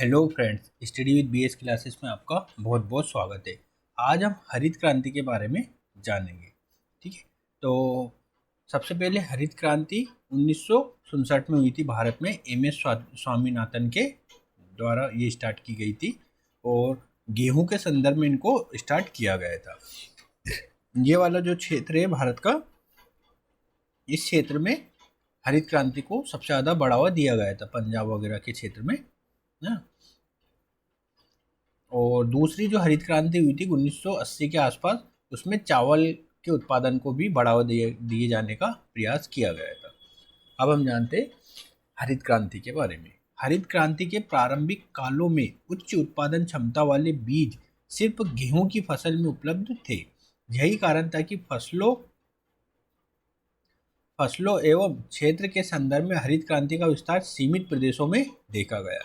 Hello friends, study with BS classes में आपका बहुत बहुत स्वागत है। आज हम हरित क्रांति के बारे में जानेंगे। ठीक है, तो सबसे पहले हरित क्रांति 1967 में हुई थी भारत में। एम.एस. स्वामीनाथन के द्वारा ये स्टार्ट की गई थी और गेहूं के संदर्भ में इनको स्टार्ट किया गया था। ये वाला जो क्षेत्र है भारत का, इस क्षेत्र में हरित क्रांति को सबसे ज़्यादा बढ़ावा दिया गया था, पंजाब वगैरह के क्षेत्र में ना। और दूसरी जो हरित क्रांति हुई थी 1980 के आसपास, उसमें चावल के उत्पादन को भी बढ़ावा दिए जाने का प्रयास किया गया था। अब हम जानते हैं हरित क्रांति के बारे में। हरित क्रांति के प्रारंभिक कालों में उच्च उत्पादन क्षमता वाले बीज सिर्फ गेहूं की फसल में उपलब्ध थे। यही कारण था कि फसलों एवं क्षेत्र के संदर्भ में हरित क्रांति का विस्तार सीमित प्रदेशों में देखा गया।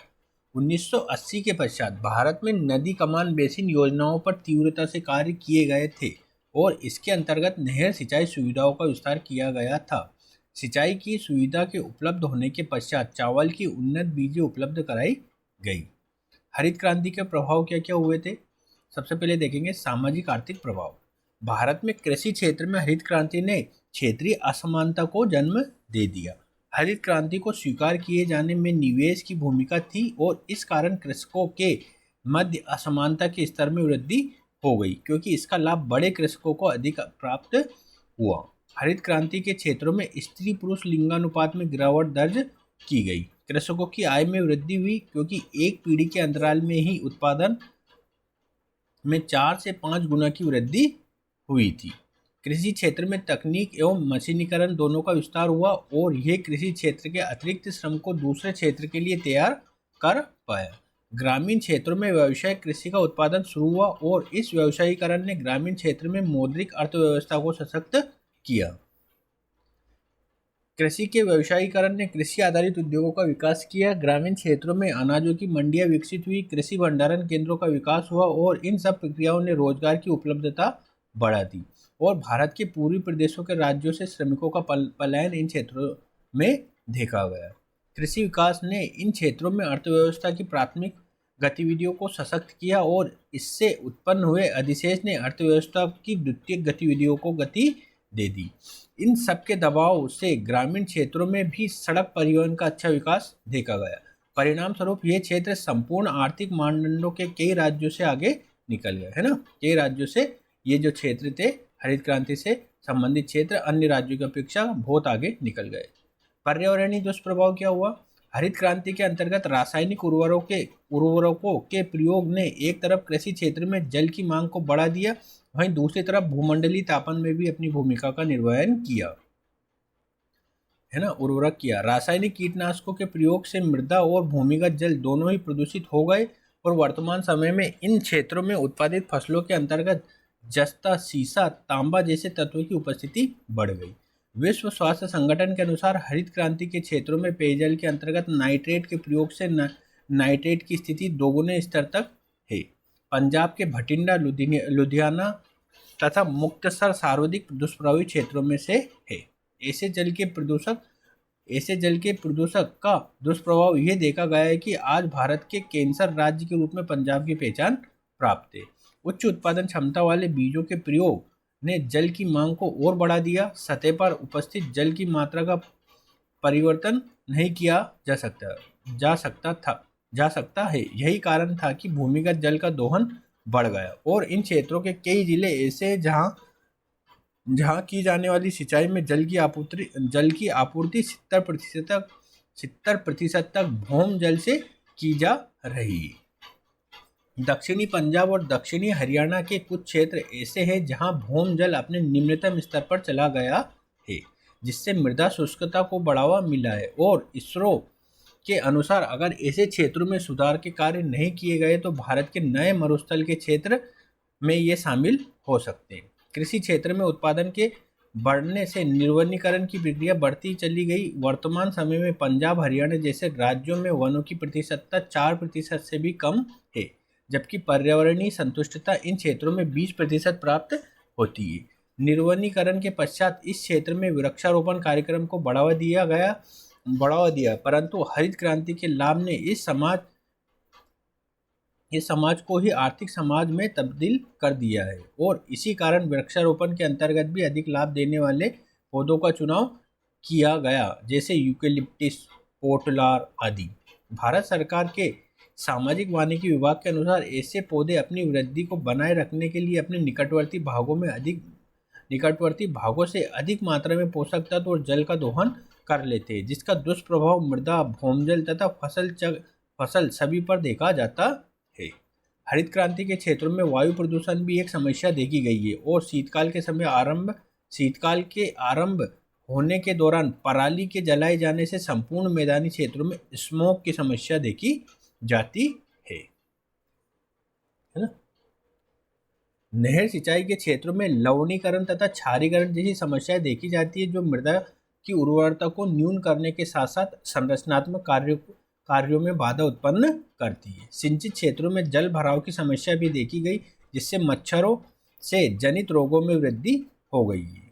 1980 के पश्चात भारत में नदी कमान बेसिन योजनाओं पर तीव्रता से कार्य किए गए थे और इसके अंतर्गत नहर सिंचाई सुविधाओं का विस्तार किया गया था। सिंचाई की सुविधा के उपलब्ध होने के पश्चात चावल की उन्नत बीजें उपलब्ध कराई गई। हरित क्रांति के प्रभाव क्या क्या हुए थे? सबसे पहले देखेंगे सामाजिक आर्थिक प्रभाव। भारत में कृषि क्षेत्र में हरित क्रांति ने क्षेत्रीय असमानता को जन्म दे दिया। हरित क्रांति को स्वीकार किए जाने में निवेश की भूमिका थी और इस कारण कृषकों के मध्य असमानता के स्तर में वृद्धि हो गई, क्योंकि इसका लाभ बड़े कृषकों को अधिक प्राप्त हुआ। हरित क्रांति के क्षेत्रों में स्त्री पुरुष लिंगानुपात में गिरावट दर्ज की गई। कृषकों की आय में वृद्धि हुई, क्योंकि एक पीढ़ी के अंतराल में ही उत्पादन में 4 से 5 गुना की वृद्धि हुई थी। कृषि क्षेत्र में तकनीक एवं मशीनीकरण दोनों का विस्तार हुआ और यह कृषि क्षेत्र के अतिरिक्त श्रम को दूसरे क्षेत्र के लिए तैयार कर पाया। ग्रामीण क्षेत्रों में व्यावसायिक कृषि का उत्पादन शुरू हुआ और इस व्यावसायीकरण ने ग्रामीण क्षेत्र में मौद्रिक अर्थव्यवस्था को सशक्त किया। कृषि के व्यावसायीकरण ने कृषि आधारित उद्योगों का विकास किया। ग्रामीण क्षेत्रों में अनाजों की मंडियां विकसित हुई, कृषि भंडारण केंद्रों का विकास हुआ और इन सब प्रक्रियाओं ने रोजगार की उपलब्धता बढ़ा दी और भारत के पूर्वी प्रदेशों के राज्यों से श्रमिकों का पलायन इन क्षेत्रों में देखा गया। कृषि विकास ने इन क्षेत्रों में अर्थव्यवस्था की प्राथमिक गतिविधियों को सशक्त किया और इससे उत्पन्न हुए अधिशेष ने अर्थव्यवस्था की द्वितीयक गतिविधियों को गति दे दी। इन सब के दबाव से ग्रामीण क्षेत्रों में भी सड़क परिवहन का अच्छा विकास देखा गया। परिणाम स्वरूप ये क्षेत्र संपूर्ण आर्थिक मानदंडों के कई राज्यों से आगे निकल गए, है ना। कई राज्यों से ये जो क्षेत्र थे हरित क्रांति से संबंधित क्षेत्र अन्य राज्यों की अपेक्षा बहुत आगे निकल गए। पर्यावरणीय दुष्प्रभाव क्या हुआ? हरित क्रांति के अंतर्गत रासायनिक उर्वरकों के प्रयोग ने एक तरफ कृषि क्षेत्र में जल की मांग को बढ़ा दिया, वहीं दूसरी तरफ भूमंडलीय तापन में भी अपनी भूमिका का निर्वहन किया, है ना, उर्वरक किया। रासायनिक कीटनाशकों के प्रयोग से मृदा और भूमिगत जल दोनों ही प्रदूषित हो गए और वर्तमान समय में इन क्षेत्रों में उत्पादित फसलों के अंतर्गत जस्ता, सीसा, तांबा जैसे तत्वों की उपस्थिति बढ़ गई। विश्व स्वास्थ्य संगठन के अनुसार हरित क्रांति के क्षेत्रों में पेयजल के अंतर्गत नाइट्रेट के प्रयोग से नाइट्रेट की स्थिति दोगुने स्तर तक है। पंजाब के भटिंडा, लुधियाना तथा मुक्तसर सर्वाधिक दुष्प्रभावित क्षेत्रों में से है। ऐसे जल के प्रदूषक का दुष्प्रभाव यह देखा गया है कि आज भारत के कैंसर राज्य के रूप में पंजाब की पहचान प्राप्त है। उच्च उत्पादन क्षमता वाले बीजों के प्रयोग ने जल की मांग को और बढ़ा दिया। सतह पर उपस्थित जल की मात्रा का परिवर्तन नहीं किया जा सकता है। यही कारण था कि भूमिगत जल का दोहन बढ़ गया और इन क्षेत्रों के कई जिले ऐसे जहां की जाने वाली सिंचाई में जल की आपूर्ति 70% तक भौम जल से की जा रही है। दक्षिणी पंजाब और दक्षिणी हरियाणा के कुछ क्षेत्र ऐसे हैं जहां भौम जल अपने निम्नतम स्तर पर चला गया है, जिससे मृदा शुष्कता को बढ़ावा मिला है और इसरो के अनुसार अगर ऐसे क्षेत्रों में सुधार के कार्य नहीं किए गए तो भारत के नए मरुस्थल के क्षेत्र में ये शामिल हो सकते हैं। कृषि क्षेत्र में उत्पादन के बढ़ने से निर्वनीकरण की प्रक्रिया बढ़ती चली गई। वर्तमान समय में पंजाब, हरियाणा जैसे राज्यों में वनों की प्रतिशतता 4% से भी कम है, जबकि पर्यावरणीय संतुष्टता इन क्षेत्रों में 20% प्राप्त होती है। निर्वनीकरण के पश्चात इस क्षेत्र में वृक्षारोपण कार्यक्रम को बढ़ावा दिया, परंतु हरित क्रांति के लाभ ने इस समाज ये समाज को ही आर्थिक समाज में तब्दील कर दिया है और इसी कारण वृक्षारोपण के अंतर्गत भी अधिक लाभ देने वाले पौधों का चुनाव किया गया, जैसे यूकेलिप्टिस, पोटलार आदि। भारत सरकार के सामाजिक वानिकी विभाग के अनुसार ऐसे पौधे अपनी वृद्धि को बनाए रखने के लिए अपने निकटवर्ती भागों से अधिक मात्रा में पोषक तत्व और जल का दोहन कर लेते हैं, जिसका दुष्प्रभाव मृदा, भूमजल तथा फसल सभी पर देखा जाता है। हरित क्रांति के क्षेत्रों में वायु प्रदूषण भी एक समस्या देखी गई है और शीतकाल के आरंभ होने के दौरान पराली के जलाए जाने से संपूर्ण मैदानी क्षेत्रों में स्मोक की समस्या देखी जाती है ना। नहर सिंचाई के क्षेत्रों में लवणीकरण तथा क्षारीकरण जैसी समस्याएं देखी जाती है, जो मृदा की उर्वरता को न्यून करने के साथ साथ संरचनात्मक कार्यों में बाधा उत्पन्न करती है। सिंचित क्षेत्रों में जल भराव की समस्या भी देखी गई, जिससे मच्छरों से जनित रोगों में वृद्धि हो गई है।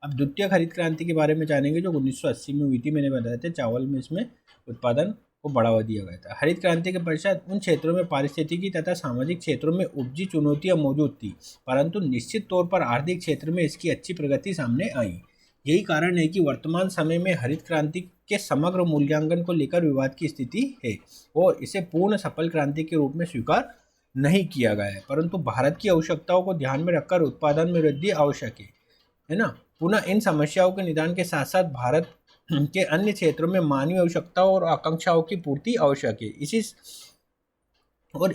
अब द्वितीय हरित क्रांति के बारे में जानेंगे, जो 1980 में हुई थी। मैंने बताया था चावल में इसमें उत्पादन को बढ़ावा दिया गया था। हरित क्रांति के पश्चात उन क्षेत्रों में पारिस्थितिकी तथा सामाजिक क्षेत्रों में उपजी चुनौतियां मौजूद थी, परंतु निश्चित तौर पर आर्थिक क्षेत्र में इसकी अच्छी प्रगति सामने आई। यही कारण है कि वर्तमान समय में हरित क्रांति के समग्र मूल्यांकन को लेकर विवाद की स्थिति है और इसे पूर्ण सफल क्रांति के रूप में स्वीकार नहीं किया गया है, परंतु भारत की आवश्यकताओं को ध्यान में रखकर उत्पादन में वृद्धि आवश्यक है ना। पुनः इन समस्याओं के निदान के साथ साथ भारत के अन्य क्षेत्रों में मानवीय आवश्यकताओं और आकांक्षाओं की पूर्ति आवश्यक है।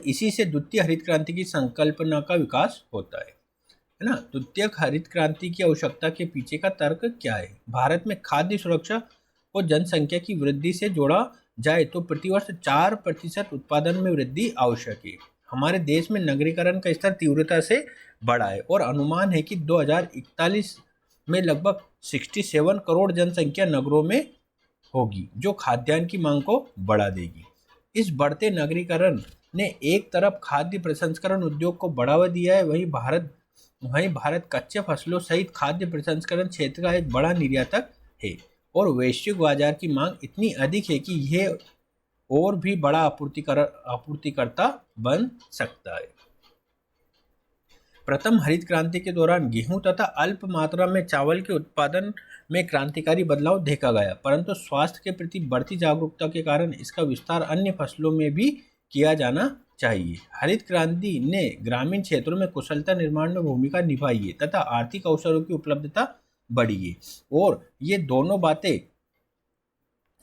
इसी से द्वितीय हरित क्रांति की संकल्पना का विकास होता है ना। द्वितीय हरित क्रांति की आवश्यकता के पीछे का तर्क क्या है? भारत में खाद्य सुरक्षा को जनसंख्या की वृद्धि से जोड़ा जाए तो प्रतिवर्ष 4% उत्पादन में वृद्धि आवश्यक है। हमारे देश में नगरीकरण का स्तर तीव्रता से बढ़ा है और अनुमान है कि 2041 में लगभग 67 करोड़ जनसंख्या नगरों में होगी, जो खाद्यान्न की मांग को बढ़ा देगी। इस बढ़ते नगरीकरण ने एक तरफ खाद्य प्रसंस्करण उद्योग को बढ़ावा दिया है, वहीं भारत कच्चे फसलों सहित खाद्य प्रसंस्करण क्षेत्र का एक बड़ा निर्यातक है और वैश्विक बाजार की मांग इतनी अधिक है कि यह और भी बड़ा आपूर्तिकर्ता बन सकता है। प्रथम हरित क्रांति के दौरान गेहूं तथा अल्प मात्रा में चावल के उत्पादन में क्रांतिकारी बदलाव देखा गया, परंतु स्वास्थ्य के प्रति बढ़ती जागरूकता के कारण इसका विस्तार अन्य फसलों में भी किया जाना चाहिए। हरित क्रांति ने ग्रामीण क्षेत्रों में कुशलता निर्माण में भूमिका निभाई है तथा आर्थिक अवसरों की उपलब्धता बढ़ी है, और ये दोनों बातें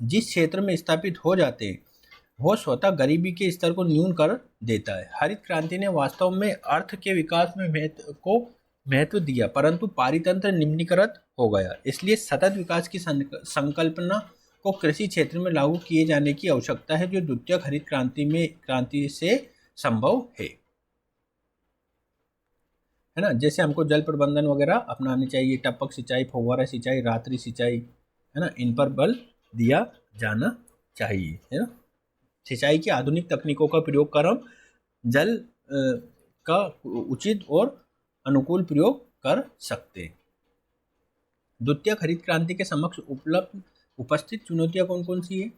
जिस क्षेत्र में स्थापित हो जाते हैं वो स्वतः गरीबी के स्तर को न्यून कर देता है। हरित क्रांति ने वास्तव में अर्थ के विकास में महत्व दिया, परंतु पारितंत्र निम्नीकृत हो गया। इसलिए सतत विकास की संकल्पना को कृषि क्षेत्र में लागू किए जाने की आवश्यकता है, जो द्वितीय हरित क्रांति से संभव है ना। जैसे हमको जल प्रबंधन वगैरह अपनाने चाहिए, टपक सिंचाई, फव्वारा सिंचाई, रात्रि सिंचाई, है ना, इन पर बल दिया जाना चाहिए, है ना। सिंचाई की आधुनिक तकनीकों का प्रयोग कर हम जल का उचित और अनुकूल प्रयोग कर सकते हैं। द्वितीय हरित क्रांति के समक्ष उपस्थित चुनौतियां कौन कौन सी है?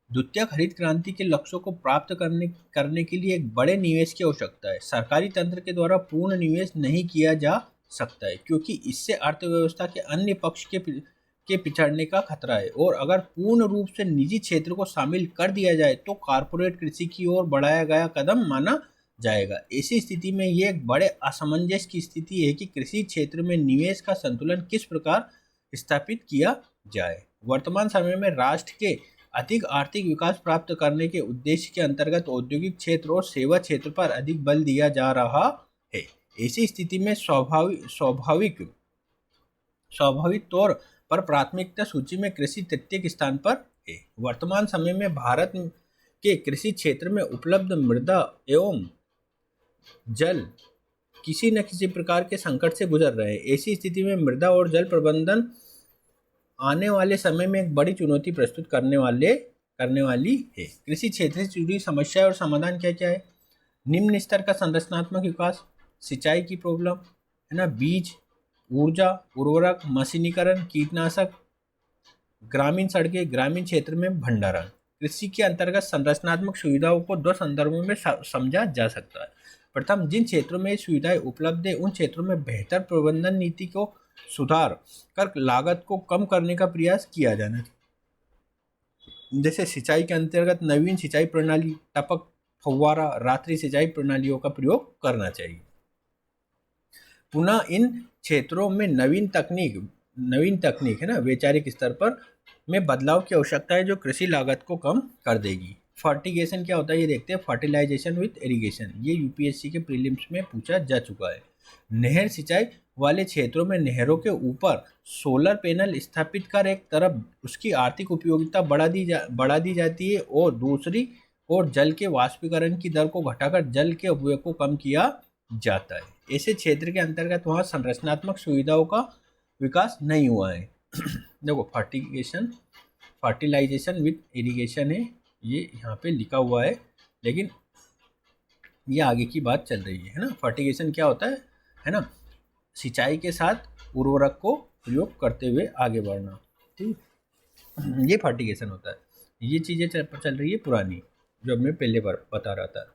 द्वितीय हरित क्रांति के लक्ष्यों को प्राप्त करने के लिए एक बड़े निवेश की आवश्यकता है। सरकारी तंत्र के द्वारा पूर्ण निवेश नहीं किया जा सकता है, क्योंकि इससे अर्थव्यवस्था के अन्य पक्ष के पिछड़ने का खतरा है, और अगर पूर्ण रूप से निजी क्षेत्र को शामिल कर दिया जाए तो कारपोरेट कृषि की ओर बढ़ाया गया कदम माना जाएगा। ऐसी स्थिति में यह एक बड़े असमंजस की स्थिति है कि कृषि क्षेत्र में निवेश का संतुलन किस प्रकार स्थापित किया जाए। वर्तमान समय में राष्ट्र के अधिक आर्थिक विकास प्राप्त करने के उद्देश्य के अंतर्गत औद्योगिक क्षेत्र और सेवा क्षेत्र पर अधिक बल दिया जा रहा है। ऐसी स्थिति में स्वाभाविक तौर पर प्राथमिकता सूची में कृषि तृतीय स्थान पर है। वर्तमान समय में भारत के कृषि क्षेत्र में उपलब्ध मृदा एवं जल किसी न किसी प्रकार के संकट से गुजर रहे हैं। ऐसी स्थिति में मृदा और जल प्रबंधन आने वाले समय में एक बड़ी चुनौती प्रस्तुत करने वाली है। कृषि क्षेत्र से जुड़ी समस्याएं और समाधान क्या क्या है? निम्न स्तर का संरचनात्मक विकास, सिंचाई की प्रॉब्लम, है ना, बीज, ऊर्जा, उर्वरक, मशीनीकरण, कीटनाशक, ग्रामीण सड़कें, ग्रामीण क्षेत्र में भंडारण। कृषि के अंतर्गत संरचनात्मक सुविधाओं को दो संदर्भों में समझा जा सकता है। प्रथम, जिन क्षेत्रों में ये सुविधाएं उपलब्ध है उन क्षेत्रों में बेहतर प्रबंधन नीति को सुधार कर लागत को कम करने का प्रयास किया जाना चाहिए। जैसे सिंचाई के अंतर्गत नवीन सिंचाई प्रणाली, टपक, फव्वारा, रात्रि सिंचाई प्रणालियों का प्रयोग करना चाहिए। पुनः इन क्षेत्रों में नवीन तकनीक है ना, वैचारिक स्तर पर में बदलाव की आवश्यकता है जो कृषि लागत को कम कर देगी। फर्टिगेशन क्या होता है ये देखते हैं। फर्टिलाइजेशन विथ इरिगेशन, ये यूपीएससी के प्रीलिम्स में पूछा जा चुका है। नहर सिंचाई वाले क्षेत्रों में नहरों के ऊपर सोलर पैनल स्थापित कर एक तरफ उसकी आर्थिक उपयोगिता बढ़ा दी जाती है और दूसरी ओर जल के वाष्पीकरण की दर को घटाकर जल के उपयोग को कम किया जाता है। ऐसे क्षेत्र के अंतर्गत वहाँ संरचनात्मक सुविधाओं का विकास नहीं हुआ है। देखो फर्टिलाइजेशन विथ इरिगेशन है, ये यहाँ पे लिखा हुआ है, लेकिन ये आगे की बात चल रही है ना। फर्टिगेशन क्या होता है ना, सिंचाई के साथ उर्वरक को प्रयोग करते हुए आगे बढ़ना, ठीक, ये फर्टिगेशन होता है। ये चीज़ें चल रही है पुरानी, जो मैं पहले बार बता रहा था।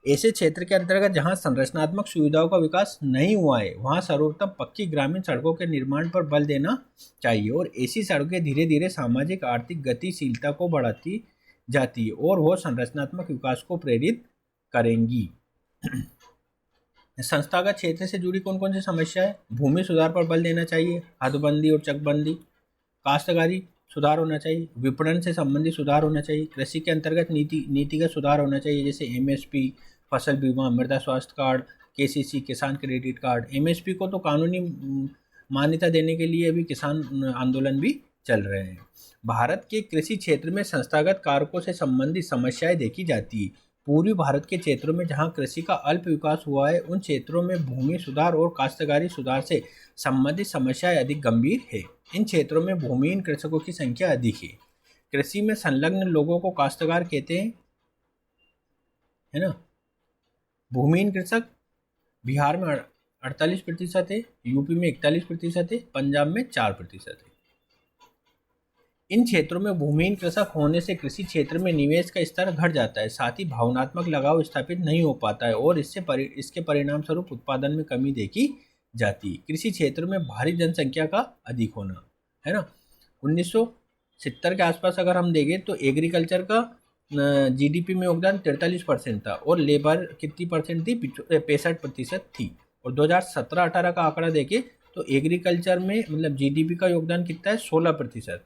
ऐसे क्षेत्र के अंतर्गत जहां संरचनात्मक सुविधाओं का विकास नहीं हुआ है वहां सर्वोत्तम पक्की ग्रामीण सड़कों के निर्माण पर बल देना चाहिए और ऐसी सड़कें धीरे धीरे सामाजिक आर्थिक गतिशीलता को बढ़ाती जाती है और वो संरचनात्मक विकास को प्रेरित करेंगी। संस्थागत क्षेत्र से जुड़ी कौन कौन सी समस्या है? भूमि सुधार पर बल देना चाहिए, हदबंदी और चकबंदी, काश्तकारी सुधार होना चाहिए, विपणन से संबंधित सुधार होना चाहिए, कृषि के अंतर्गत नीतिगत सुधार होना चाहिए, जैसे एमएसपी, फसल बीमा, मृदा स्वास्थ्य कार्ड, केसीसी, किसान क्रेडिट कार्ड। एमएसपी को तो कानूनी मान्यता देने के लिए अभी किसान आंदोलन भी चल रहे हैं। भारत के कृषि क्षेत्र में संस्थागत कारकों से संबंधित समस्याएं देखी जाती है। पूर्वी भारत के क्षेत्रों में जहां कृषि का अल्प विकास हुआ है उन क्षेत्रों में भूमि सुधार और काश्तकारी सुधार से संबंधित समस्याएं अधिक गंभीर है। इन क्षेत्रों में भूमिहीन कृषकों की संख्या अधिक है। कृषि में संलग्न लोगों को काश्तकार कहते हैं, है ना। भूमिहीन कृषक बिहार में 48% है, यूपी में 41% है, पंजाब में 4% है। इन क्षेत्रों में भूमिहीन कृषक होने से कृषि क्षेत्र में निवेश का स्तर घट जाता है, साथ ही भावनात्मक लगाव स्थापित नहीं हो पाता है और इसके परिणाम स्वरूप उत्पादन में कमी देखी जाती है। कृषि क्षेत्र में भारी जनसंख्या का अधिक होना, है ना। 1970 के आसपास अगर हम देखें तो एग्रीकल्चर का जीडीपी में योगदान 43% था और लेबर कितनी परसेंट थी? 65% थी। और 2017-18 का आंकड़ा देखें तो एग्रीकल्चर में मतलब जीडीपी का योगदान कितना है? 16%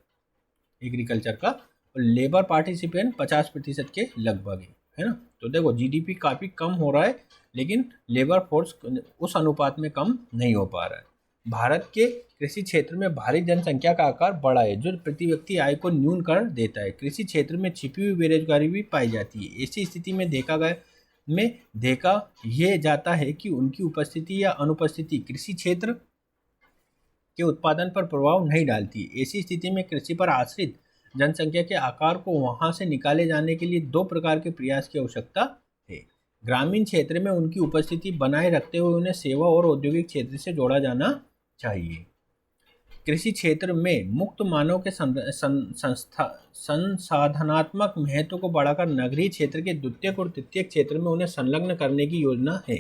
एग्रीकल्चर का, और लेबर पार्टिसिपेंट 50% के लगभग है ना। तो देखो जीडीपी काफ़ी कम हो रहा है लेकिन लेबर फोर्स उस अनुपात में कम नहीं हो पा रहा है। भारत के कृषि क्षेत्र में भारी जनसंख्या का आकार बड़ा है जो प्रति व्यक्ति आय को न्यून कर देता है। कृषि क्षेत्र में छिपी हुई बेरोजगारी भी पाई जाती है। ऐसी स्थिति में देखा यह जाता है कि उनकी उपस्थिति या अनुपस्थिति कृषि क्षेत्र के उत्पादन पर प्रभाव नहीं डालती। ऐसी स्थिति में कृषि पर आश्रित जनसंख्या के आकार को वहां से निकाले जाने के लिए दो प्रकार के प्रयास की आवश्यकता है। ग्रामीण क्षेत्र में उनकी उपस्थिति बनाए रखते हुए उन्हें सेवा और औद्योगिक क्षेत्र से जोड़ा जाना चाहिए। कृषि क्षेत्र में मुक्त मानव के संसाधनात्मक महत्व को बढ़ाकर नगरीय क्षेत्र के द्वितीयक और तृतीयक क्षेत्र में उन्हें संलग्न करने की योजना है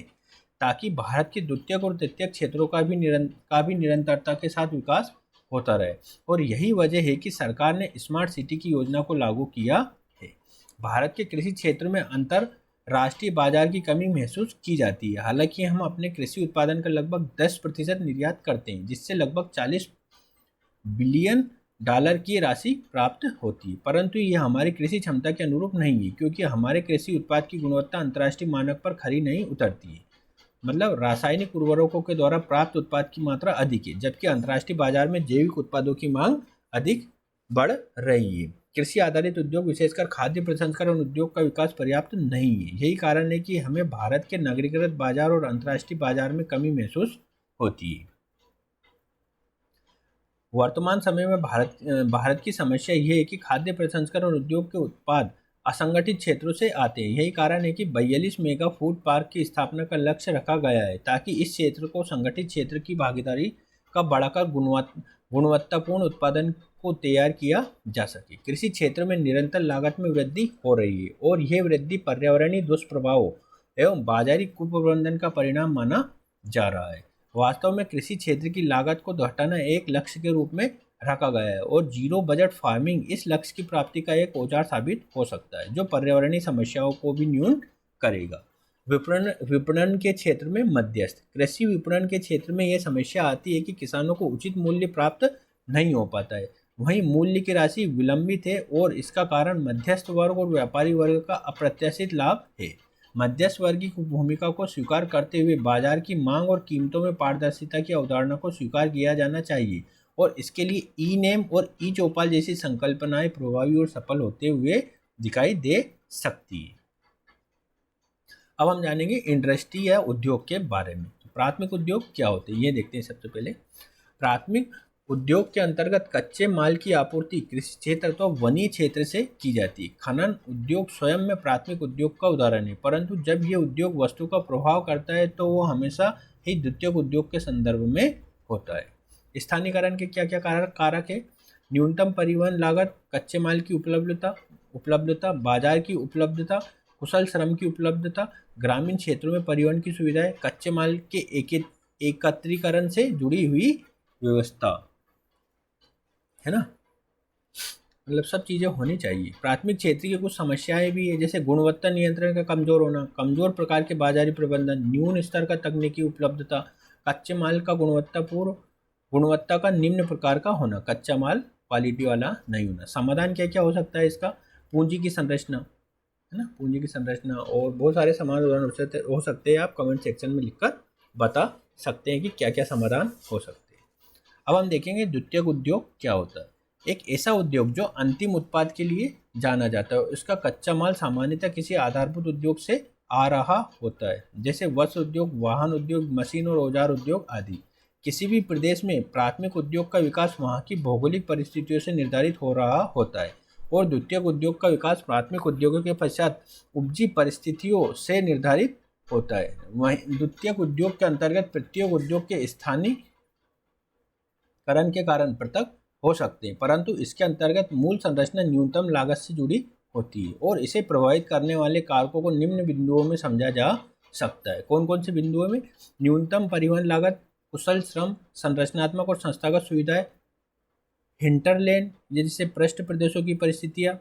ताकि भारत के द्वितीयक और तृतीयक क्षेत्रों का भी निरंतरता के साथ विकास होता रहे। और यही वजह है कि सरकार ने स्मार्ट सिटी की योजना को लागू किया है। भारत के कृषि क्षेत्र में अंतरराष्ट्रीय बाजार की कमी महसूस की जाती है। हालांकि हम अपने कृषि उत्पादन का लगभग 10% निर्यात करते हैं जिससे लगभग 40 बिलियन डॉलर की राशि प्राप्त होती है, परंतु यह हमारी कृषि क्षमता के अनुरूप नहीं है क्योंकि हमारे कृषि उत्पाद की गुणवत्ता अंतर्राष्ट्रीय मानक पर खरी नहीं उतरती है। मतलब रासायनिक उर्वरकों के द्वारा प्राप्त उत्पाद की मात्रा अधिक है जबकि अंतर्राष्ट्रीय बाजार में जैविक उत्पादों की मांग अधिक बढ़ रही है। कृषि आधारित उद्योग विशेषकर खाद्य प्रसंस्करण उद्योग का विकास पर्याप्त नहीं है। यही कारण है कि हमें भारत के नगरीकृत बाजार और अंतर्राष्ट्रीय बाजार में कमी महसूस होती है। वर्तमान समय में भारत की समस्या यह है कि खाद्य प्रसंस्करण उद्योग के उत्पाद असंगठित क्षेत्रों से आते हैं। यही कारण है कि 42 मेगा फूड पार्क की स्थापना का लक्ष्य रखा गया है ताकि इस क्षेत्र को संगठित क्षेत्र की भागीदारी का बढ़ाकर गुणवत्तापूर्ण उत्पादन को तैयार किया जा सके। कृषि क्षेत्र में निरंतर लागत में वृद्धि हो रही है और यह वृद्धि पर्यावरणीय दुष्प्रभावों एवं बाजारी कुप्रबंधन का परिणाम माना जा रहा है। वास्तव में कृषि क्षेत्र की लागत को घटाना एक लक्ष्य के रूप में रखा गया है और जीरो बजट फार्मिंग इस लक्ष्य की प्राप्ति का एक औजार साबित हो सकता है, जो पर्यावरणीय समस्याओं को भी न्यून करेगा। विपणन विपणन के क्षेत्र में मध्यस्थ। कृषि विपणन के क्षेत्र में यह समस्या आती है कि किसानों को उचित मूल्य प्राप्त नहीं हो पाता है। वहीं मूल्य की राशि विलंबित है और इसका कारण मध्यस्थ वर्ग और व्यापारी वर्ग का अप्रत्याशित लाभ है। मध्यस्थ वर्ग की भूमिका को स्वीकार करते हुए बाजार की मांग और कीमतों में पारदर्शिता की अवधारणा को स्वीकार किया जाना चाहिए और इसके लिए ई नेम और ई चौपाल जैसी संकल्पनाएं प्रभावी और सफल होते हुए दिखाई दे सकती है। अब हम जानेंगे इंडस्ट्री या उद्योग के बारे में। तो प्राथमिक उद्योग क्या होते हैं ये देखते हैं। सबसे पहले प्राथमिक उद्योग के अंतर्गत कच्चे माल की आपूर्ति कृषि क्षेत्र तो वनीय क्षेत्र से की जाती है। खनन उद्योग स्वयं में प्राथमिक उद्योग का उदाहरण है, परंतु जब ये उद्योग वस्तु का प्रभाव करता है तो वो हमेशा ही द्वितीयक उद्योग के संदर्भ में होता है। स्थानीयकरण के क्या क्या कारक है? न्यूनतम परिवहन लागत, कच्चे माल की उपलब्धता, बाजार की उपलब्धता, कुशल श्रम की उपलब्धता, ग्रामीण क्षेत्रों में परिवहन की सुविधाएं, कच्चे माल के एकत्रीकरण से जुड़ी हुई व्यवस्था, है ना। मतलब सब चीज़ें होनी चाहिए। प्राथमिक क्षेत्र की कुछ समस्याएं भी है, जैसे गुणवत्ता नियंत्रण का कमजोर होना, कमजोर प्रकार के बाजारी प्रबंधन, न्यून स्तर का तकनीकी उपलब्धता, कच्चे माल का गुणवत्ता का निम्न प्रकार का होना, कच्चा माल क्वालिटी वाला नहीं होना। समाधान क्या क्या हो सकता है इसका? पूंजी की संरचना, है ना, पूंजी की संरचना और बहुत सारे समाधान हो सकते हैं। आप कमेंट सेक्शन में लिखकर बता सकते हैं कि क्या क्या समाधान हो सकते हैं। अब हम देखेंगे द्वितीयक उद्योग क्या होता है। एक ऐसा उद्योग जो अंतिम उत्पाद के लिए जाना जाता है, इसका कच्चा माल सामान्यतः किसी आधारभूत उद्योग से आ रहा होता है, जैसे वस्त्र उद्योग, वाहन उद्योग, मशीन और औजार उद्योग आदि। किसी भी प्रदेश में प्राथमिक उद्योग का विकास वहाँ की भौगोलिक परिस्थितियों से निर्धारित हो रहा होता है और द्वितीयक उद्योग का विकास प्राथमिक उद्योगों के पश्चात उपजी परिस्थितियों से निर्धारित होता है। वहीं द्वितीयक उद्योग के अंतर्गत प्रत्येक उद्योग के स्थानीयकरण के कारण पृथक हो सकते हैं, परंतु इसके अंतर्गत मूल संरचना न्यूनतम लागत से जुड़ी होती है और इसे प्रभावित करने वाले कारकों को निम्न बिंदुओं में समझा जा सकता है। कौन कौन से बिंदुओं में? न्यूनतम परिवहन लागत, कुशल श्रम, संरचनात्मक और संस्थागत सुविधाएं, हिंटरलैंड जैसे पृष्ठ प्रदेशों की परिस्थितियां,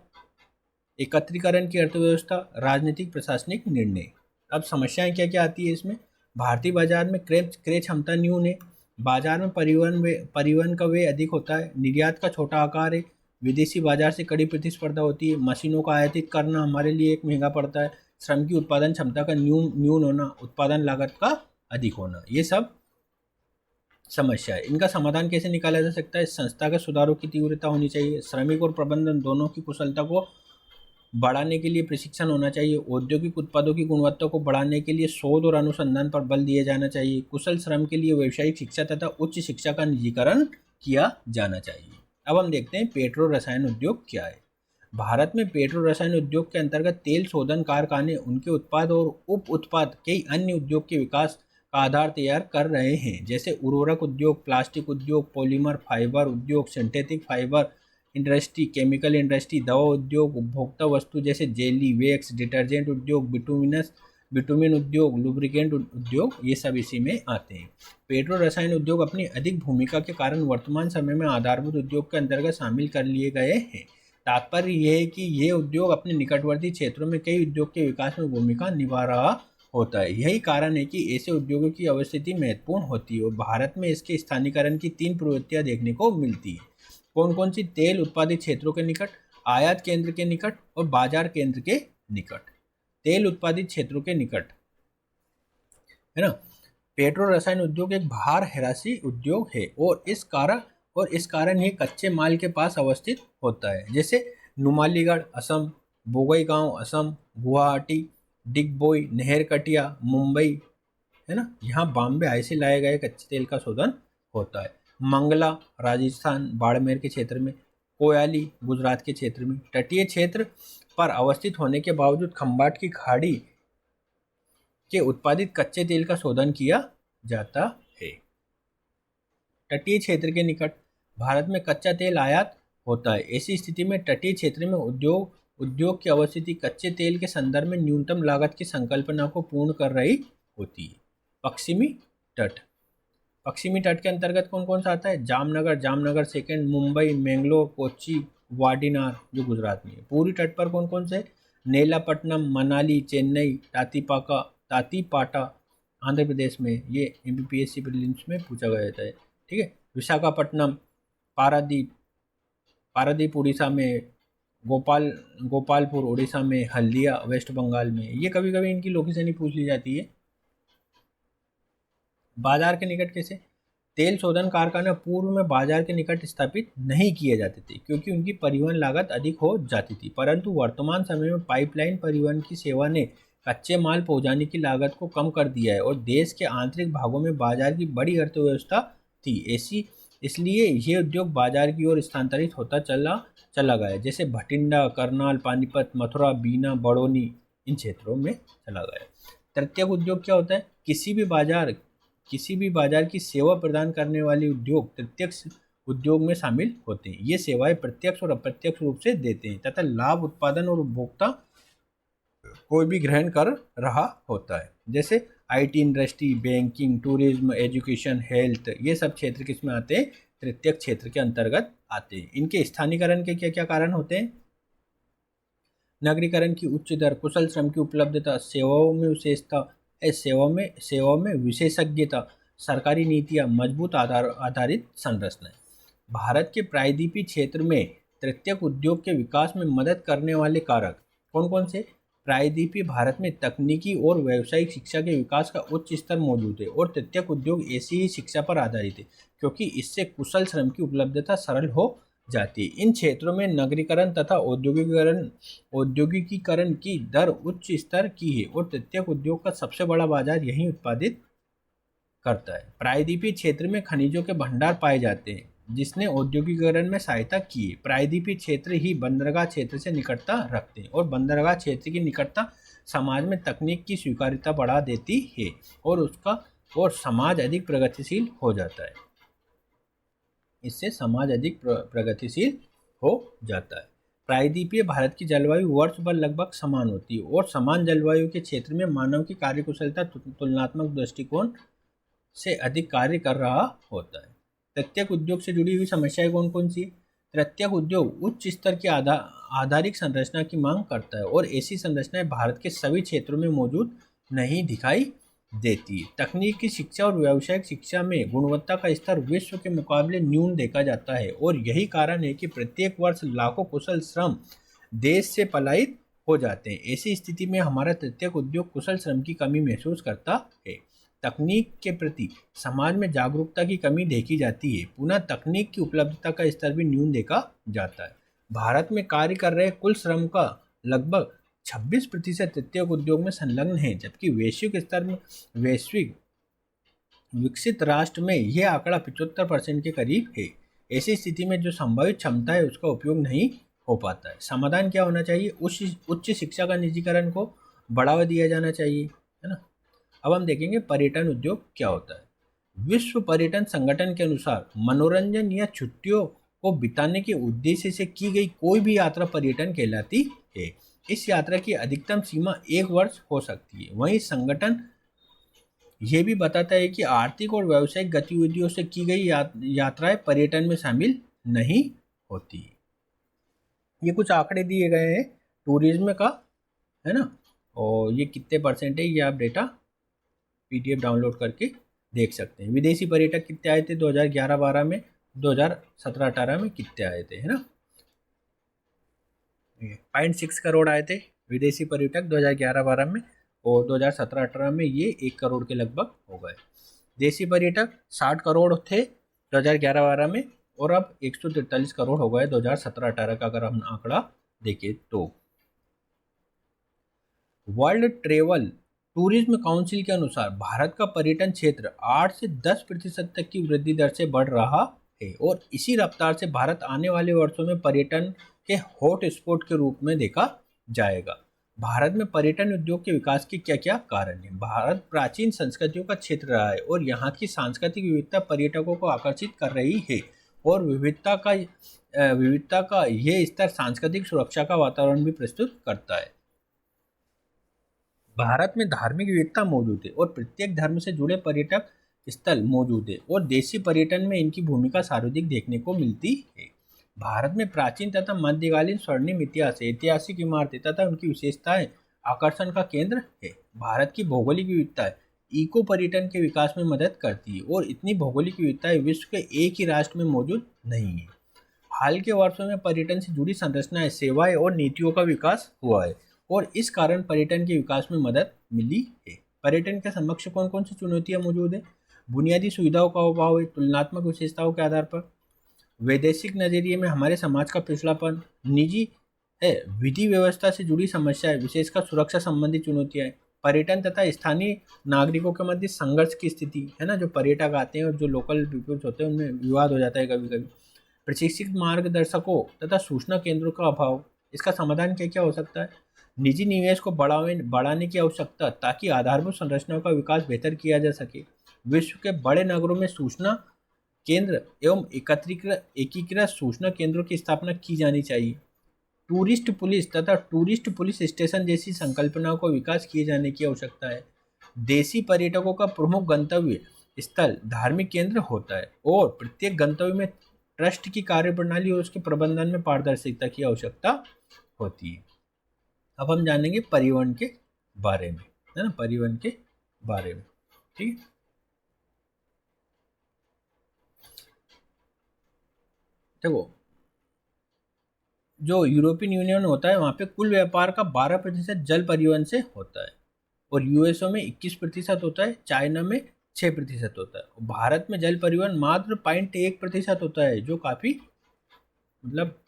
एकत्रीकरण की अर्थव्यवस्था, राजनीतिक प्रशासनिक निर्णय। अब समस्याएं क्या क्या आती है इसमें? भारतीय बाजार में क्रय क्षमता न्यून है, बाजार में परिवहन का व्यय अधिक होता है, निर्यात का छोटा आकार है, विदेशी बाजार से कड़ी प्रतिस्पर्धा होती है, मशीनों का आयातित करना हमारे लिए एक महंगा पड़ता है, श्रम की उत्पादन क्षमता का न्यून होना, उत्पादन लागत का अधिक होना, ये सब समस्या है। इनका समाधान कैसे निकाला जा सकता है? संस्थागत सुधारों की तीव्रता होनी चाहिए, श्रमिक और प्रबंधन दोनों की कुशलता को बढ़ाने के लिए प्रशिक्षण होना चाहिए, औद्योगिक उत्पादों की गुणवत्ता को बढ़ाने के लिए शोध और अनुसंधान पर बल दिया जाना चाहिए, कुशल श्रम के लिए व्यावसायिक शिक्षा तथा उच्च शिक्षा का निजीकरण किया जाना चाहिए। अब हम देखते हैं पेट्रो रसायन उद्योग क्या है। भारत में पेट्रो रसायन उद्योग के अंतर्गत तेल शोधन कारखाने, उनके उत्पाद और उप उत्पाद कई अन्य उद्योग के विकास का आधार तैयार कर रहे हैं, जैसे उर्वरक उद्योग, प्लास्टिक उद्योग, पॉलीमर फाइबर उद्योग, synthetic fibre industry, chemical industry, दवा उद्योग, उपभोक्ता वस्तु जैसे जेली, वैक्स, डिटर्जेंट उद्योग, बिटुमिन उद्योग, लुब्रिकेंट उद्योग, ये सब इसी में आते हैं। पेट्रो रसायन उद्योग अपनी अधिक भूमिका के कारण वर्तमान समय में आधारभूत उद्योग के अंतर्गत शामिल कर लिए गए हैं। तात्पर्य यह है कि ये उद्योग अपने निकटवर्ती क्षेत्रों में कई उद्योग के विकास में भूमिका निभा रहा होता है। यही कारण है कि ऐसे उद्योगों की अवस्थिति महत्वपूर्ण होती है और भारत में इसके स्थानीयकरण की 3 प्रवृत्तियां देखने को मिलती है। कौन कौन सी? तेल उत्पादित क्षेत्रों के निकट, आयात केंद्र के निकट और बाजार केंद्र के निकट। तेल उत्पादित क्षेत्रों के निकट, है ना। पेट्रो रसायन उद्योग एक भार हैरासी उद्योग है और इस कारण ये कच्चे माल के पास अवस्थित होता है, जैसे नुमालीगढ़ असम, बोगईगांव असम, गुवाहाटी, डिगबोई, नहरकटिया, मुंबई, है ना, यहाँ बॉम्बे आई से लाए गए कच्चे तेल का शोधन होता है। मंगला राजस्थान, बाड़मेर के क्षेत्र में, कोयाली गुजरात के क्षेत्र में। तटीय क्षेत्र पर अवस्थित होने के बावजूद खंबाट की खाड़ी के उत्पादित कच्चे तेल का शोधन किया जाता है। तटीय क्षेत्र के निकट भारत में कच्चा तेल आयात होता है। ऐसी स्थिति में तटीय क्षेत्र में उद्योग की अवस्थिति कच्चे तेल के संदर्भ में न्यूनतम लागत की संकल्पना को पूर्ण कर रही होती है। पश्चिमी तट, पश्चिमी तट के अंतर्गत कौन कौन सा आता है? जामनगर सेकंड, मुंबई, मैंगलोर, कोच्चि, वाडिनार जो गुजरात में है। पूर्वी तट पर कौन कौन से? नेलापट्टनम, मनाली, चेन्नई, तातीपाटा आंध्र प्रदेश में, ये एमपीपीएससी प्रीलिम्स में पूछा गया था। ठीक है। विशाखापट्टनम, पारादीप उड़ीसा में, गोपालपुर उड़ीसा में, हल्दिया वेस्ट बंगाल में। ये कभी कभी इनकी लोकेशन ही पूछ ली जाती है। बाजार के निकट कैसे? तेल शोधन कारखाने पूर्व में बाजार के निकट स्थापित नहीं किए जाते थे क्योंकि उनकी परिवहन लागत अधिक हो जाती थी, परंतु वर्तमान समय में पाइपलाइन परिवहन की सेवा ने कच्चे माल पहुंचाने की लागत को कम कर दिया है और देश के आंतरिक भागों में बाजार की बड़ी अर्थव्यवस्था थी। इसलिए ये उद्योग बाजार की ओर स्थानांतरित होता चला गया, जैसे भटिंडा, करनाल, पानीपत, मथुरा, बीना, बड़ौनी, इन क्षेत्रों में चला गया। तृतीयक उद्योग क्या होता है? किसी भी बाजार की सेवा प्रदान करने वाले उद्योग तृतीयक उद्योग में शामिल होते हैं। ये सेवाएं प्रत्यक्ष और अप्रत्यक्ष रूप से देते हैं तथा लाभ उत्पादन और उपभोक्ता कोई भी ग्रहण कर रहा होता है, जैसे IT industry, banking, tourism, education, health. ये सब क्षेत्र किस में आते हैं? तृतीयक क्षेत्र के अंतर्गत आते हैं। इनके स्थानीयकरण के क्या क्या कारण होते हैं? नगरीकरण की उच्च दर, कुशल श्रम की उपलब्धता, सेवाओं में विशेषता, सेवाओं में विशेषज्ञता, सरकारी नीतियां, मजबूत आधारित संरचना। भारत के प्रायद्वीपीय क्षेत्र में तृतीयक उद्योग के विकास में मदद करने वाले कारक कौन कौन से? प्रायद्वीपीय भारत में तकनीकी और व्यावसायिक शिक्षा के विकास का उच्च स्तर मौजूद है और तृतीयक उद्योग ऐसी ही शिक्षा पर आधारित है क्योंकि इससे कुशल श्रम की उपलब्धता सरल हो जाती है। इन क्षेत्रों में नगरीकरण तथा औद्योगिकीकरण की दर उच्च स्तर की है और तृतीयक उद्योग का सबसे बड़ा बाजार यही उत्पादित करता है। प्रायद्वीपीय क्षेत्र में खनिजों के भंडार पाए जाते हैं जिसने औद्योगिकीकरण में सहायता की है। प्रायद्वीपीय क्षेत्र ही बंदरगाह क्षेत्र से निकटता रखते हैं और बंदरगाह क्षेत्र की निकटता समाज में तकनीक की स्वीकार्यता बढ़ा देती है और समाज अधिक प्रगतिशील हो जाता है। इससे समाज अधिक प्रगतिशील हो जाता है। प्रायद्वीपीय भारत की जलवायु वर्ष भर लगभग समान होती है और समान जलवायु के क्षेत्र में मानव की कार्यकुशलता तुलनात्मक दृष्टिकोण से अधिक कार्य कर रहा होता है। तृतीयक उद्योग से जुड़ी हुई समस्याएं कौन कौन सी? तृतीयक उद्योग उच्च स्तर की आधारिक संरचना की मांग करता है और ऐसी संरचनाएं भारत के सभी क्षेत्रों में मौजूद नहीं दिखाई देती। तकनीकी शिक्षा और व्यावसायिक शिक्षा में गुणवत्ता का स्तर विश्व के मुकाबले न्यून देखा जाता है और यही कारण है कि प्रत्येक वर्ष लाखों कुशल श्रम देश से पलायित हो जाते हैं। ऐसी स्थिति में हमारा तृतीयक उद्योग कुशल श्रम की कमी महसूस करता है। तकनीक के प्रति समाज में जागरूकता की कमी देखी जाती है। पुनः तकनीक की उपलब्धता का स्तर भी न्यून देखा जाता है। भारत में कार्य कर रहे कुल श्रम का लगभग 26% तृतीयक उद्योग में संलग्न है, जबकि वैश्विक स्तर में विकसित राष्ट्र में यह आंकड़ा 75% के करीब है। ऐसी स्थिति में जो संभावित क्षमता है उसका उपयोग नहीं हो पाता है। समाधान क्या होना चाहिए? उच्च शिक्षा का निजीकरण को बढ़ावा दिया जाना चाहिए, है ना। अब हम देखेंगे पर्यटन उद्योग क्या होता है। विश्व पर्यटन संगठन के अनुसार मनोरंजन या छुट्टियों को बिताने के उद्देश्य से की गई कोई भी यात्रा पर्यटन कहलाती है। इस यात्रा की अधिकतम सीमा 1 वर्ष हो सकती है। वहीं संगठन ये भी बताता है कि आर्थिक और व्यावसायिक गतिविधियों से की गई यात्राएं पर्यटन में शामिल नहीं होती। ये कुछ आंकड़े दिए गए हैं टूरिज्म का, है ना, और ये कितने परसेंट है ये आप डेटा PDF डाउनलोड करके देख सकते हैं। विदेशी पर्यटक कितने आए थे 2011-12 में, 2017-18 में कितने आए थे, है ना। 0.6 करोड़ आए थे विदेशी पर्यटक 2011-12 में और 2017-18 में ये 1 करोड़ के लगभग हो गए। देशी पर्यटक 60 करोड़ थे 2011-12 में और अब 143 करोड़ हो गए 2017-18 का अगर हम आंकड़ा देखें तो। वर्ल्ड ट्रेवल टूरिज्म काउंसिल के अनुसार भारत का पर्यटन क्षेत्र 8 से 10% तक की वृद्धि दर से बढ़ रहा है और इसी रफ्तार से भारत आने वाले वर्षों में पर्यटन के हॉट स्पॉट के रूप में देखा जाएगा। भारत में पर्यटन उद्योग के विकास के क्या क्या कारण हैं? भारत प्राचीन संस्कृतियों का क्षेत्र रहा है और यहाँ की सांस्कृतिक विविधता पर्यटकों को आकर्षित कर रही है। और विविधता का यह स्तर सांस्कृतिक सुरक्षा का वातावरण भी प्रस्तुत करता है। भारत में धार्मिक विविधता मौजूद है और प्रत्येक धर्म से जुड़े पर्यटक स्थल मौजूद है और देशी पर्यटन में इनकी भूमिका सर्वाधिक देखने को मिलती है। भारत में प्राचीन तथा मध्यकालीन स्वर्णिम इतिहास है। ऐतिहासिक इमारतें तथा उनकी विशेषताएं आकर्षण का केंद्र है। भारत की भौगोलिक विविधता इको पर्यटन के विकास में मदद करती है और इतनी भौगोलिक विविधताएं विश्व के एक ही राष्ट्र में मौजूद नहीं है। हाल के वर्षों में पर्यटन से जुड़ी संरचनाएं, सेवाएं और नीतियों का विकास हुआ है और इस कारण पर्यटन के विकास में मदद मिली है। पर्यटन के समक्ष कौन कौन सी चुनौतियां मौजूद है? बुनियादी सुविधाओं का अभाव है, तुलनात्मक विशेषताओं के आधार पर वैदेशिक नजरिए में हमारे समाज का पिछड़ापन, निजी है विधि व्यवस्था से जुड़ी समस्याएं, विशेषकर सुरक्षा संबंधी चुनौतियां, पर्यटन तथा स्थानीय नागरिकों के मध्य संघर्ष की स्थिति है ना, जो पर्यटक आते हैं और जो लोकल पीपल्स होते हैं उनमें विवाद हो जाता है कभी कभी, प्रशिक्षित मार्गदर्शकों तथा सूचना केंद्रों का अभाव। इसका समाधान क्या क्या हो सकता है? निजी निवेश को बढ़ाने की आवश्यकता ताकि आधारभूत संरचनाओं का विकास बेहतर किया जा सके। विश्व के बड़े नगरों में सूचना केंद्र एवं एकीकृत सूचना केंद्रों की स्थापना की जानी चाहिए। टूरिस्ट पुलिस तथा टूरिस्ट पुलिस स्टेशन जैसी संकल्पनाओं को विकास किए जाने की आवश्यकता है। देशी पर्यटकों का प्रमुख गंतव्य स्थल धार्मिक केंद्र होता है और प्रत्येक गंतव्य में ट्रस्ट की कार्यप्रणाली और उसके प्रबंधन में पारदर्शिता की आवश्यकता होती है। अब हम जानेंगे परिवहन के बारे में, है ना, परिवहन के बारे में। ठीक है, देखो जो यूरोपियन यूनियन होता है वहाँ पे कुल व्यापार का 12% जल परिवहन से होता है और यूएसओ में 21% होता है, चाइना में 6% होता है। और भारत में जल परिवहन मात्र 0.1% होता है, जो काफ़ी मतलब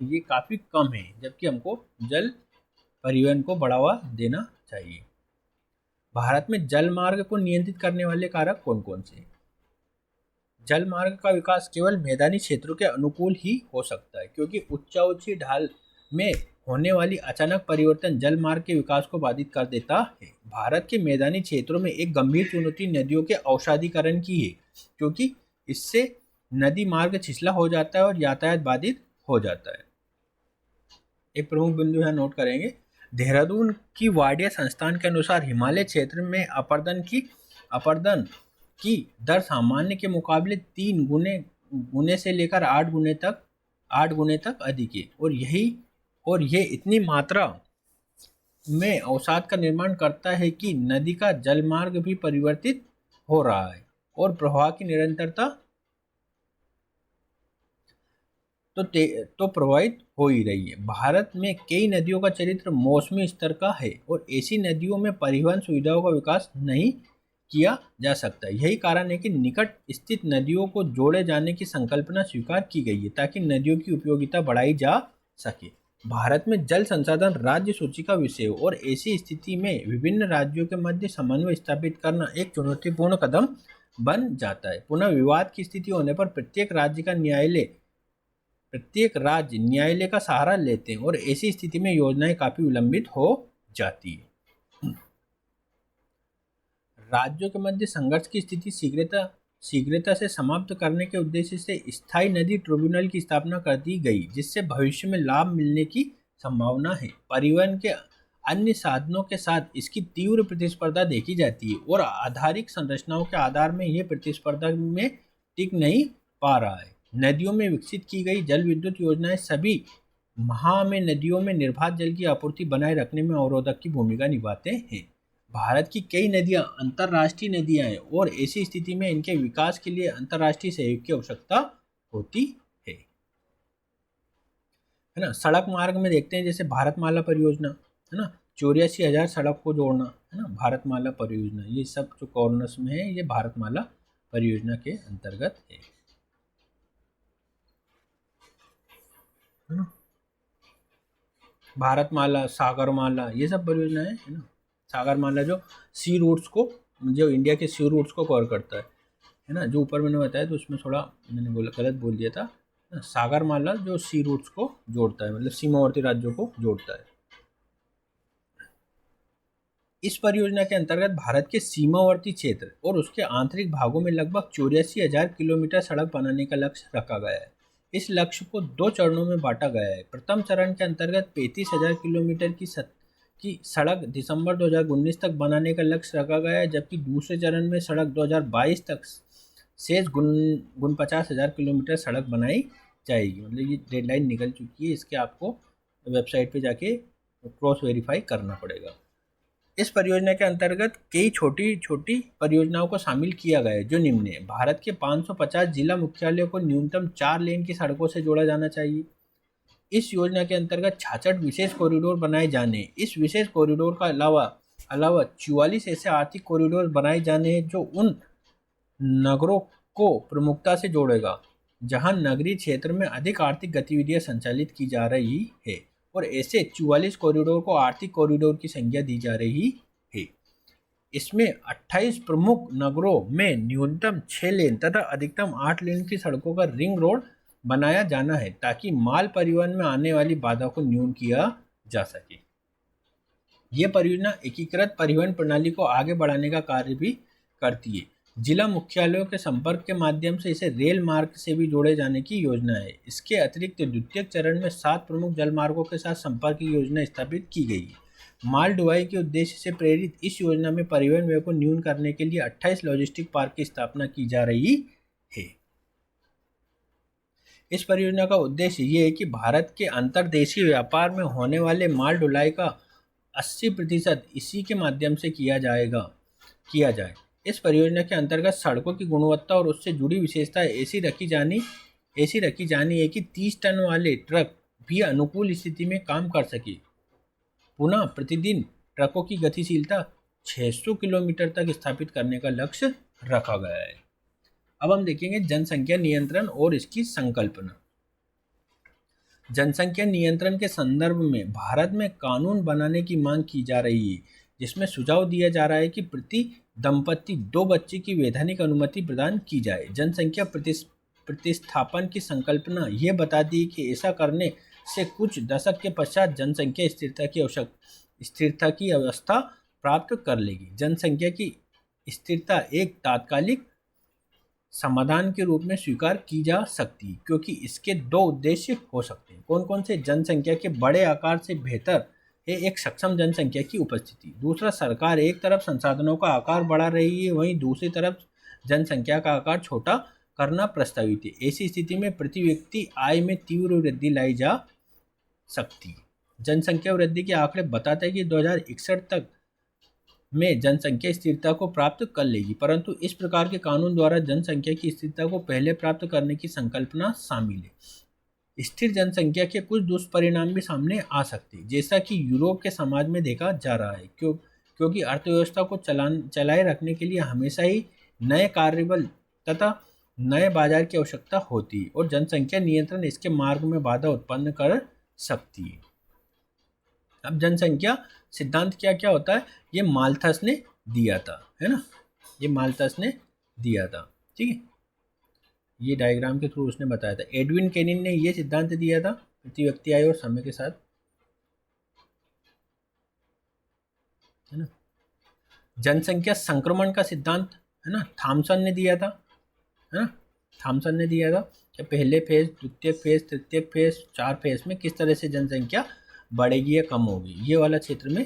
ये काफ़ी कम है, जबकि हमको जल परिवहन को बढ़ावा देना चाहिए। भारत में जल मार्ग को नियंत्रित करने वाले कारक कौन कौन से? जल मार्ग का विकास केवल मैदानी क्षेत्रों के अनुकूल ही हो सकता है, क्योंकि ऊंची ढाल में होने वाली अचानक परिवर्तन जल मार्ग के विकास को बाधित कर देता है। भारत के मैदानी क्षेत्रों में एक गंभीर चुनौती नदियों के अवसादीकरण की है, क्योंकि इससे नदी मार्ग छिछला हो जाता है और यातायात बाधित हो जाता है। एक प्रमुख बिंदु यहाँ नोट करेंगे, देहरादून की वाडिया संस्थान के अनुसार हिमालय क्षेत्र में अपरदन की दर सामान्य के मुकाबले 3 गुने से लेकर 8 गुने तक अधिक है और ये इतनी मात्रा में अवसाद का निर्माण करता है कि नदी का जलमार्ग भी परिवर्तित हो रहा है और प्रवाह की निरंतरता तो प्रभावित हो ही रही है। भारत में कई नदियों का चरित्र मौसमी स्तर का है और ऐसी नदियों में परिवहन सुविधाओं का विकास नहीं किया जा सकता। यही कारण है कि निकट स्थित नदियों को जोड़े जाने की संकल्पना स्वीकार की गई है ताकि नदियों की उपयोगिता बढ़ाई जा सके। भारत में जल संसाधन राज्य सूची का विषय हो और ऐसी स्थिति में विभिन्न राज्यों के मध्य समन्वय स्थापित करना एक चुनौतीपूर्ण कदम बन जाता है। पुनः विवाद की स्थिति होने पर प्रत्येक राज्य न्यायालय का सहारा लेते हैं और ऐसी स्थिति में योजनाएं काफी विलंबित हो जाती है। राज्यों के मध्य संघर्ष की स्थिति शीघ्रता से समाप्त करने के उद्देश्य से स्थायी नदी ट्रिब्यूनल की स्थापना कर दी गई, जिससे भविष्य में लाभ मिलने की संभावना है। परिवहन के अन्य साधनों के साथ इसकी तीव्र प्रतिस्पर्धा देखी जाती है और आधारिक संरचनाओं के आधार में यह प्रतिस्पर्धा में टिक नहीं पा रहा है। नदियों में विकसित की गई जल विद्युत योजनाएं सभी माह में नदियों में निर्बाध जल की आपूर्ति बनाए रखने में अवरोधक की भूमिका निभाते हैं। भारत की कई नदियां अंतर्राष्ट्रीय नदियां हैं और ऐसी स्थिति में इनके विकास के लिए अंतर्राष्ट्रीय सहयोग की आवश्यकता होती है ना। सड़क मार्ग में देखते हैं, जैसे भारतमाला परियोजना है ना, 84,000 सड़क को जोड़ना है ना, भारतमाला परियोजना, ये सब जो कॉर्नर्स में है ये भारतमाला परियोजना के अंतर्गत है ना। भारतमाला, सागरमाला, ये सब परियोजनाएं है ना। सागरमाला जो इंडिया के सी रूट्स को कवर करता है ना, जो ऊपर मैंने बताया तो उसमें थोड़ा मैंने गलत बोल दिया था। सागरमाला जो सी रूट्स को जोड़ता है, मतलब सीमावर्ती राज्यों को जोड़ता है। इस परियोजना के अंतर्गत भारत के सीमावर्ती क्षेत्र और उसके आंतरिक भागों में लगभग 84,000 किलोमीटर सड़क बनाने का लक्ष्य रखा गया है। इस लक्ष्य को 2 चरणों में बांटा गया है। प्रथम चरण के अंतर्गत 35,000 किलोमीटर की सड़क दिसंबर 2019 तक बनाने का लक्ष्य रखा गया है, जबकि दूसरे चरण में सड़क 2022 तक शेष 50,000 किलोमीटर सड़क बनाई जाएगी। मतलब ये डेडलाइन निकल चुकी है, इसके आपको वेबसाइट पे जाके क्रॉस वेरीफाई करना पड़ेगा। इस परियोजना के अंतर्गत कई छोटी छोटी परियोजनाओं को शामिल किया गया है, जो निम्न है। भारत के 550 जिला मुख्यालयों को न्यूनतम 4 लेन की सड़कों से जोड़ा जाना चाहिए। इस योजना के अंतर्गत 66 विशेष कॉरिडोर बनाए जाने। इस विशेष कॉरिडोर का अलावा 44 ऐसे आर्थिक कॉरिडोर बनाए जाने हैं जो उन नगरों को प्रमुखता से जोड़ेगा जहां नगरीय क्षेत्र में अधिक आर्थिक गतिविधियां संचालित की जा रही है, और ऐसे 44 कॉरिडोर को आर्थिक कॉरिडोर की संज्ञा दी जा रही है। इसमें 28 प्रमुख नगरों में न्यूनतम 6 लेन तथा अधिकतम 8 लेन की सड़कों का रिंग रोड बनाया जाना है, ताकि माल परिवहन में आने वाली बाधा को न्यून किया जा सके। ये परियोजना एकीकृत परिवहन प्रणाली को आगे बढ़ाने का कार्य भी करती है। जिला मुख्यालयों के संपर्क के माध्यम से इसे रेल मार्ग से भी जोड़े जाने की योजना है। इसके अतिरिक्त द्वितीय चरण में 7 प्रमुख जल मार्गों के साथ संपर्क की योजना स्थापित की गई है। माल ढुलाई के उद्देश्य से प्रेरित इस योजना में परिवहन व्यय को न्यून करने के लिए 28 लॉजिस्टिक पार्क की स्थापना की जा रही है। इस परियोजना का उद्देश्य ये है कि भारत के अंतर्देशीय व्यापार में होने वाले माल ढुलाई का 80% इसी के माध्यम से किया जाए। इस परियोजना के अंतर्गत सड़कों की गुणवत्ता और उससे जुड़ी विशेषताएं ऐसी रखी जानी है कि 30 टन वाले ट्रक भी अनुकूल स्थिति में काम कर सके। पुनः प्रतिदिन ट्रकों की गतिशीलता 600 किलोमीटर तक स्थापित करने का लक्ष्य रखा गया है। अब हम देखेंगे जनसंख्या नियंत्रण और इसकी संकल्पना। जनसंख्या नियंत्रण के संदर्भ में भारत में कानून बनाने की मांग की जा रही है, जिसमें सुझाव दिया जा रहा है कि प्रति दंपति 2 बच्चे की वैधानिक अनुमति प्रदान की जाए। जनसंख्या प्रतिस्थापन की संकल्पना यह बताती है कि ऐसा करने से कुछ दशक के पश्चात जनसंख्या स्थिरता की अवस्था प्राप्त कर लेगी। जनसंख्या की स्थिरता एक तात्कालिक समाधान के रूप में स्वीकार की जा सकती है, क्योंकि इसके 2 उद्देश्य हो सकते हैं। कौन कौन से? जनसंख्या के बड़े आकार से बेहतर है एक सक्षम जनसंख्या की उपस्थिति। दूसरा, सरकार एक तरफ संसाधनों का आकार बढ़ा रही है, वहीं दूसरी तरफ जनसंख्या का आकार छोटा करना प्रस्तावित है। ऐसी स्थिति में प्रति व्यक्ति आय में तीव्र वृद्धि लाई जा सकती है। जनसंख्या वृद्धि के आंकड़े बताते हैं कि 2061 तक में जनसंख्या स्थिरता को प्राप्त कर लेगी, परंतु इस प्रकार के कानून द्वारा जनसंख्या की स्थिरता को पहले प्राप्त करने की संकल्पना शामिल है। स्थिर जनसंख्या के कुछ दुष्परिणाम भी सामने आ सकते हैं, जैसा कि यूरोप के समाज में देखा जा रहा है, क्योंकि अर्थव्यवस्था को चलाए रखने के लिए हमेशा ही नए कार्यबल तथा नए बाजार की आवश्यकता होती है, और जनसंख्या नियंत्रण इसके मार्ग में बाधा उत्पन्न कर सकती है। अब जनसंख्या सिद्धांत क्या क्या होता है, ये माल्थस ने दिया था, है ना, ये माल्थस ने दिया था, ठीक है, ये डायग्राम के थ्रू उसने बताया था। एडविन केनिन ने ये सिद्धांत दिया था प्रति व्यक्ति आय और समय के साथ, है ना। जनसंख्या संक्रमण का सिद्धांत, है ना, थॉमसन ने दिया था, है ना, थॉमसन ने दिया था कि पहले फेज, द्वितीय फेज, तृतीय फेज, 4 फेज में किस तरह से जनसंख्या बढ़ेगी या कम होगी। ये वाला क्षेत्र में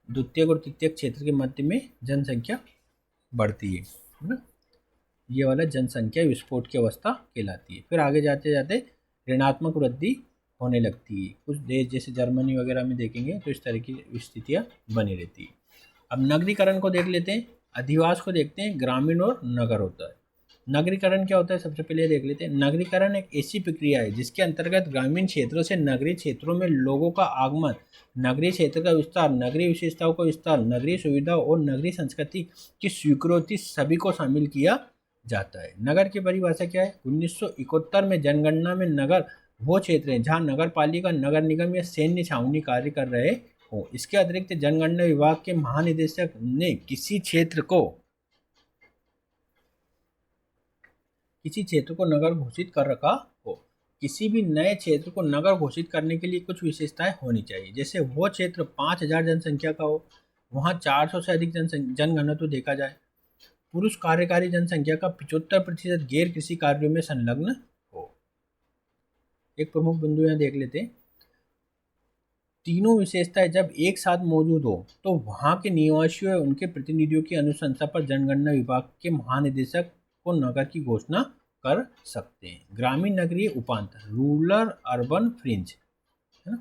द्वितीय और तृतीय क्षेत्र के मध्य में जनसंख्या बढ़ती है ना, ये वाला जनसंख्या विस्फोट की अवस्था कहलाती है। फिर आगे जाते जाते ऋणात्मक वृद्धि होने लगती है। कुछ देश जैसे जर्मनी वगैरह में देखेंगे तो इस तरह की स्थितियाँ बनी रहती है। अब नगरीकरण को देख लेते हैं, अधिवास को देखते हैं, ग्रामीण और नगर होता है। नगरीकरण क्या होता है, सबसे पहले देख लेते हैं। नगरीकरण एक ऐसी प्रक्रिया है जिसके अंतर्गत ग्रामीण क्षेत्रों से नगरीय क्षेत्रों में लोगों का आगमन, नगरीय क्षेत्र का विस्तार, नगरीय विशेषताओं का विस्तार, नगरीय सुविधाओं और नगरीय संस्कृति की स्वीकृति सभी को शामिल किया जाता है। नगर की परिभाषा क्या है? 1971 में जनगणना में नगर वो क्षेत्र हैं जहाँ नगर पालिका, नगर निगम या सैन्य छावनी कार्य कर रहे हो। इसके अतिरिक्त जनगणना विभाग के महानिदेशक ने किसी क्षेत्र को नगर घोषित कर रखा हो। किसी भी नए क्षेत्र को नगर घोषित करने के लिए कुछ विशेषताएं होनी चाहिए, जैसे वो क्षेत्र 5000 जनसंख्या का हो, वहाँ 400 से अधिक जनघनत्व देखा जाए। पुरुष कार्यकारी जनसंख्या का 75% गैर कृषि कार्यों में संलग्न हो। एक प्रमुख बिंदु यहाँ देख लेते हैं। तीनों विशेषताएं जब एक साथ मौजूद हो तो वहाँ के निवासियों या उनके प्रतिनिधियों की अनुशंसा पर जनगणना विभाग के महानिदेशक को नगर की घोषणा कर सकते हैं। ग्रामीण नगरीय उपांतर, रूरल अर्बन फ्रिंज, है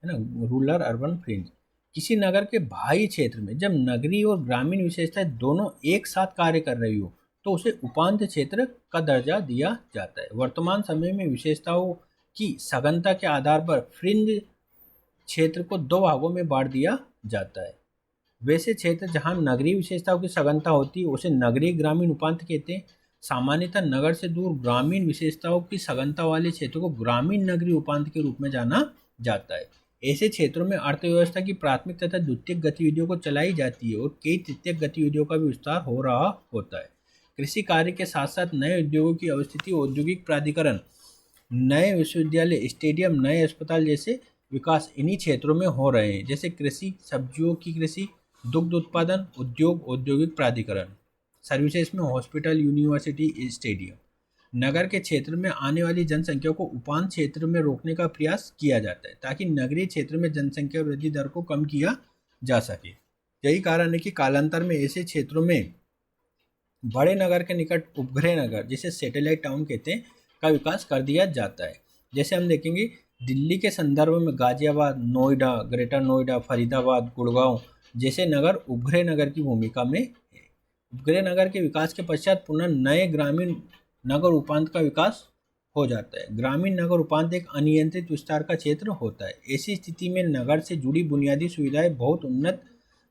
ना, रूरल अर्बन फ्रिंज। किसी नगर के बाह्य क्षेत्र में जब नगरीय और ग्रामीण विशेषताएं दोनों एक साथ कार्य कर रही हो तो उसे उपांत क्षेत्र का दर्जा दिया जाता है। वर्तमान समय में विशेषताओं की सघनता के आधार पर फ्रिंज क्षेत्र को दो भागों में बांट दिया जाता है। वैसे क्षेत्र जहां नगरीय विशेषताओं की सघनता होती है उसे नगरीय ग्रामीण उपांत कहते हैं। सामान्यतः नगर से दूर ग्रामीण विशेषताओं की सघनता वाले क्षेत्र को ग्रामीण नगरीय उपांत के रूप में जाना जाता है। ऐसे क्षेत्रों में अर्थव्यवस्था की प्राथमिक तथा द्वितीयक गतिविधियों को चलाई जाती है और कई तृतीयक गतिविधियों का भी विस्तार हो रहा होता है। कृषि कार्य के साथ साथ नए उद्योगों की अवस्थिति, औद्योगिक प्राधिकरण, नए विश्वविद्यालय, स्टेडियम, नए अस्पताल जैसे विकास इन्हीं क्षेत्रों में हो रहे हैं। जैसे कृषि, सब्जियों की कृषि, दुग्ध उत्पादन उद्योग, औद्योगिक प्राधिकरण, सर्विसेज में हॉस्पिटल, यूनिवर्सिटी, स्टेडियम। नगर के क्षेत्र में आने वाली जनसंख्या को उपांत क्षेत्र में रोकने का प्रयास किया जाता है ताकि नगरीय क्षेत्र में जनसंख्या वृद्धि दर को कम किया जा सके। यही कारण है कि कालांतर में ऐसे क्षेत्रों में बड़े नगर के निकट उपग्रह नगर, जिसे सैटेलाइट टाउन कहते हैं, का विकास कर दिया जाता है। जैसे हम देखेंगे दिल्ली के संदर्भ में गाजियाबाद, नोएडा, ग्रेटर नोएडा, फरीदाबाद, गुड़गांव जैसे नगर उपग्रह नगर की भूमिका में है। उपग्रह नगर के विकास के पश्चात पुनः नए ग्रामीण नगर उपांत का विकास हो जाता है। ग्रामीण नगर उपांत एक अनियंत्रित विस्तार का क्षेत्र होता है। ऐसी स्थिति में नगर से जुड़ी बुनियादी सुविधाएं बहुत उन्नत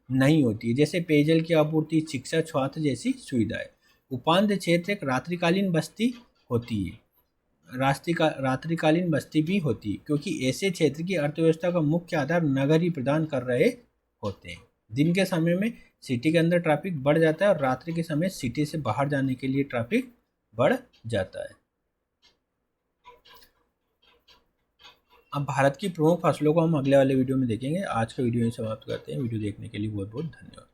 नहीं होती है, जैसे पेयजल की आपूर्ति, शिक्षा, स्वास्थ्य जैसी सुविधाएं। उपांत क्षेत्र एक रात्रिकालीन बस्ती होती है, रात्रिकालीन बस्ती भी होती है, क्योंकि ऐसे क्षेत्र की अर्थव्यवस्था का मुख्य आधार नगर ही प्रदान कर रहे होते हैं। दिन के समय में सिटी के अंदर ट्रैफिक बढ़ जाता है और रात्रि के समय सिटी से बाहर जाने के लिए ट्रैफिक बढ़ जाता है। अब भारत की प्रमुख फसलों को हम अगले वाले वीडियो में देखेंगे। आज का वीडियो यहीं समाप्त करते हैं। वीडियो देखने के लिए बहुत बहुत धन्यवाद।